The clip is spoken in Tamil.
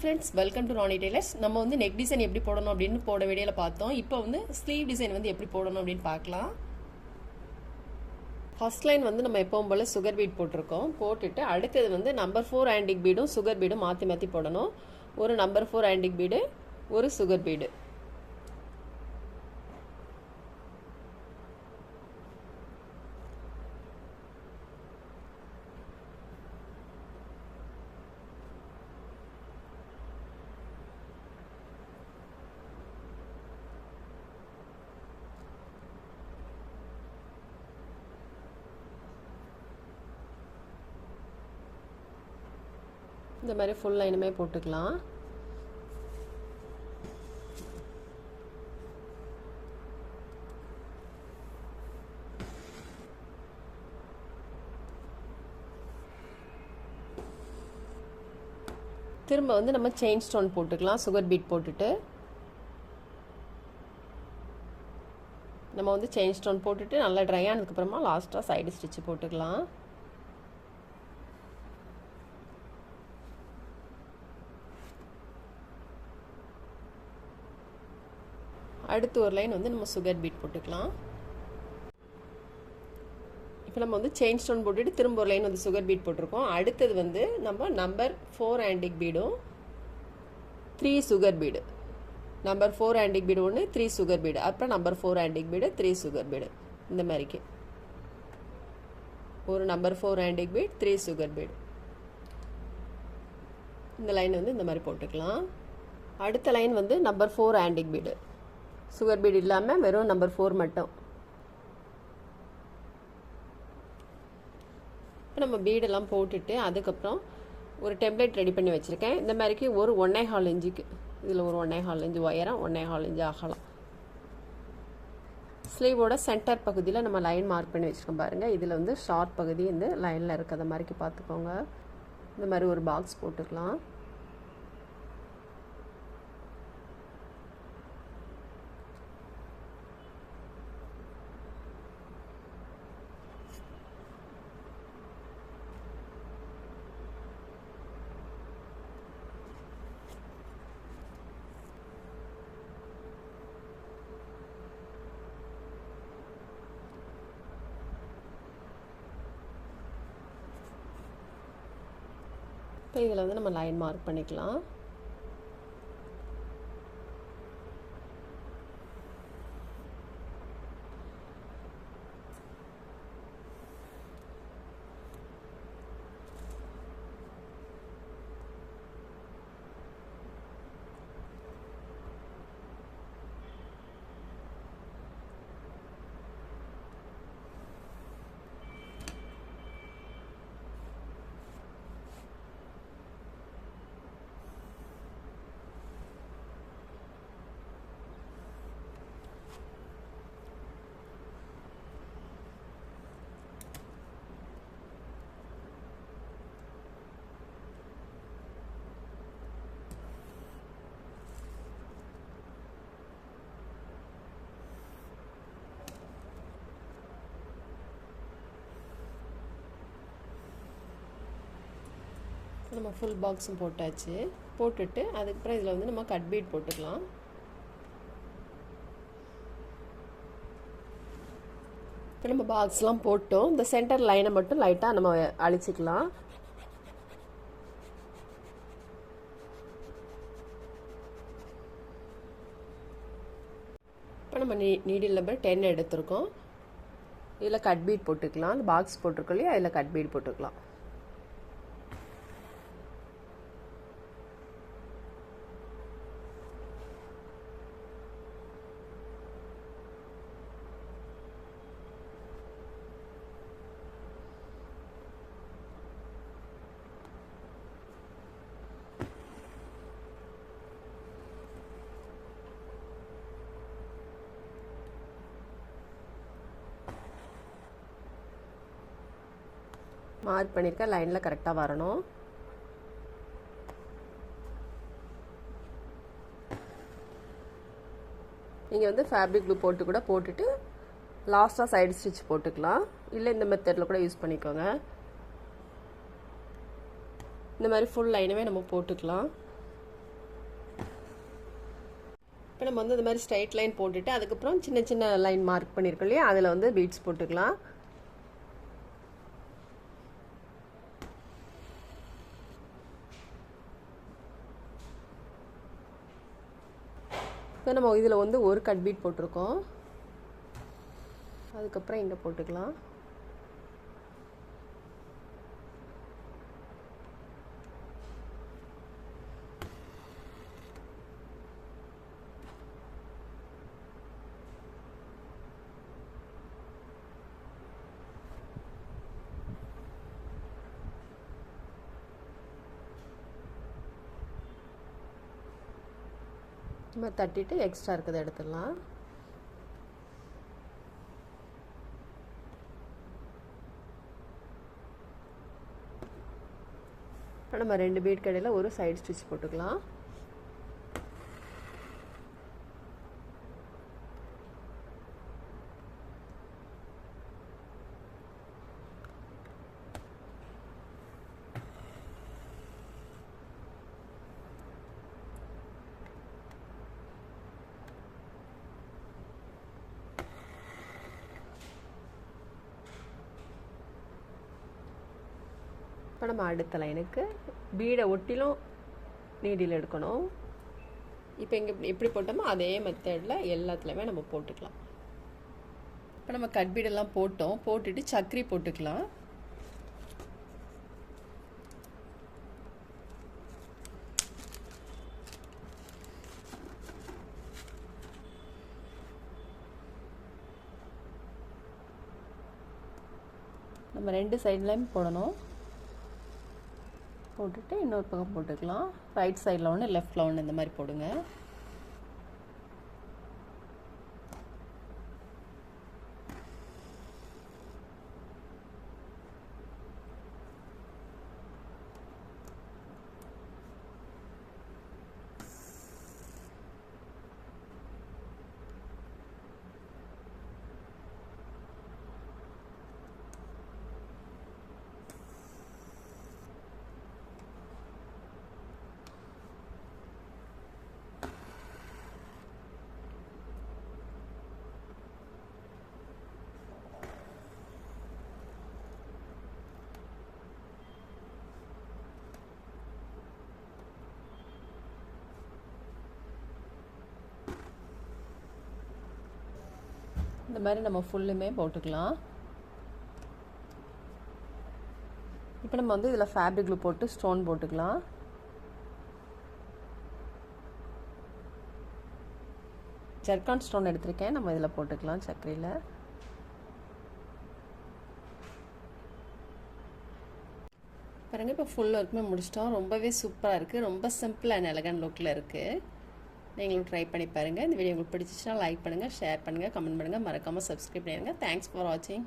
Friends, welcome to Rani tailors. நம்ம வந்து நெக் டிசைன் எப்படி போடணும் அப்படின்னு போட வீடியோவில் பார்த்தோம். இப்போ வந்து ஸ்லீவ் டிசைன் வந்து எப்படி போடணும் அப்படின்னு பார்க்கலாம். ஃபர்ஸ்ட் லைன் வந்து நம்ம எப்பவும் போல் சுகர் பீட் போட்டிருக்கோம். போட்டுட்டு அடுத்தது வந்து நம்பர் 4 ஆண்டிக் பீடும் சுகர் பீடும் மாற்றி மாற்றி போடணும். ஒரு நம்பர் 4 ஆண்டிக் பீடு, ஒரு சுகர் பீடு. இந்த மாதிரி ஃபுல் லைனுமே போட்டுக்கலாம். திரும்ப வந்து நம்ம செயின் ஸ்டோன் போட்டுக்கலாம். சுகர் பீட் போட்டுட்டு நம்ம வந்து செயின் ஸ்டோன் போட்டுட்டு நல்லா ட்ரை ஆனதுக்கப்புறமா லாஸ்ட்டாக சைடு ஸ்டிச்சு போட்டுக்கலாம். அடுத்து ஒரு லைன் வந்து நம்ம சுகர் பீட் போட்டுக்கலாம். இப்போ நம்ம வந்து செயின் ஸ்டோன் போட்டுட்டு திரும்ப ஒரு லைன் வந்து சுகர் பீட் போட்டிருக்கோம். அடுத்தது வந்து நம்ம நம்பர் 4 ஆண்டிக் பீடும் 3 sugar bead. Number 4 antique bead ஒன்று, 3 சுகர் பீடு. அப்புறம் number 4 antique bead, 3 sugar bead. இந்த மாதிரிக்கு ஒரு number 4 antique bead, 3 sugar bead. இந்த லைன் வந்து இந்த மாதிரி போட்டுக்கலாம். அடுத்த லைன் வந்து number 4 antique bead, sugar bead இல்லாமல் வெறும் நம்பர் 4 மட்டும். இப்போ நம்ம பீடெல்லாம் போட்டுட்டு அதுக்கப்புறம் ஒரு டெம்ப்ளேட் ரெடி பண்ணி வச்சுருக்கேன். இந்த மாதிரிக்கு ஒரு 1.25 இன்ச்சுக்கு, இதில் ஒரு 1.25 இன்ச்சு உயரம், 1.25 இன்ச்சு அகலம். ஸ்லீவோட சென்டர் பகுதியில் நம்ம லைன் மார்க் பண்ணி வச்சுருக்கோம் பாருங்கள். இதில் வந்து ஷார்ட் பகுதி இந்த லைனில் இருக்கிற மாதிரிக்கு பார்த்துக்கோங்க. இந்த மாதிரி ஒரு பாக்ஸ் போட்டுக்கலாம். இப்போ இதில் வந்து நம்ம லைன் மார்க் பண்ணிக்கலாம். நம்ம ஃபுல் பாக்ஸும் போட்டாச்சு. போட்டுட்டு அதுக்கப்புறம் இதில் வந்து நம்ம கட் பீட் போட்டுக்கலாம். இப்போ நம்ம பாக்ஸ்லாம் போட்டோம். இந்த சென்டர் லைனை மட்டும் லைட்டாக நம்ம அழிச்சிக்கலாம். இப்போ நம்ம நீடில் நம்பர் 10 எடுத்திருக்கோம். இதில் கட் பீட் போட்டுக்கலாம். அந்த பாக்ஸ் போட்டிருக்கோம் இல்லையா, அதில் கட் பீட் போட்டுக்கலாம். மார்க் பண்ணியிருக்க லைனில் கரெக்டாக வரணும். நீங்கள் வந்து ஃபேப்ரிக் க்ளூ போட்டு கூட போட்டுட்டு லாஸ்ட்டாக சைடு ஸ்டிச் போட்டுக்கலாம். இல்லை இந்த மெத்தடில் கூட யூஸ் பண்ணிக்கோங்க. இந்த மாதிரி ஃபுல் லைனுமே நம்ம போட்டுக்கலாம். இப்போ நம்ம வந்து இந்த மாதிரி ஸ்ட்ரைட் லைன் போட்டுட்டு அதுக்கப்புறம் சின்ன சின்ன லைன் மார்க் பண்ணியிருக்கோம் இல்லையா, அதில் வந்து பீட்ஸ் போட்டுக்கலாம். இப்போ நம்ம இதில் வந்து ஒரு கட் பீட் போட்டிருக்கோம். அதுக்கப்புறம் இங்கே போட்டுக்கலாம். நம்ம தட்டிட்டு எக்ஸ்ட்ரா இருக்கிறத எடுத்துடலாம். இப்போ நம்ம 2 பீட் கடையில் ஒரு சைடு ஸ்டிச் போட்டுக்கலாம். இப்போ நம்ம அடுத்த லைனுக்கு பீடை ஒட்டிலும் நீடில் எடுக்கணும். இப்போ இங்கே எப்படி போட்டோமோ அதே மெத்தடில் எல்லாத்துலேயுமே நம்ம போட்டுக்கலாம். இப்போ நம்ம கட் பீடெல்லாம் போட்டுட்டு சக்கரி போட்டுக்கலாம். நம்ம 2 சைட்லேயும் போடணும். போட்டுட்டு இன்னொரு பக்கம் போட்டுக்கலாம். ரைட் சைடில் ஒன்று லெஃப்டில் ஒன்று இந்த மாதிரி போடுங்க. இந்த மாதிரி நம்ம ஃபுல்லுமே போட்டுக்கலாம். இப்போ நம்ம வந்து இதில் ஃபேப்ரிக் க்ளூ போட்டு ஸ்டோன் போட்டுக்கலாம். ஜர்கான் ஸ்டோன் எடுத்திருக்கேன், நம்ம இதில் போட்டுக்கலாம் சக்கரையில். பாருங்கள், இப்போ ஃபுல் ஒர்க்குமே முடிச்சிட்டோம். ரொம்பவே சூப்பராக இருக்குது. ரொம்ப சிம்பிள் அண்ட் எலகன்ட் லுக்கில் இருக்குது. நீங்களும் ட்ரை பண்ணி பாருங்கள். இந்த வீடியோ உங்களுக்கு பிடிச்சிச்சுன்னா லைக் பண்ணுங்கள், ஷேர் பண்ணுங்கள், கமெண்ட் பண்ணுங்கள், மறக்காமல் சப்ஸ்கிரைப் பண்ணிடுங்க. தேங்க்ஸ் ஃபார் வாட்சிங்.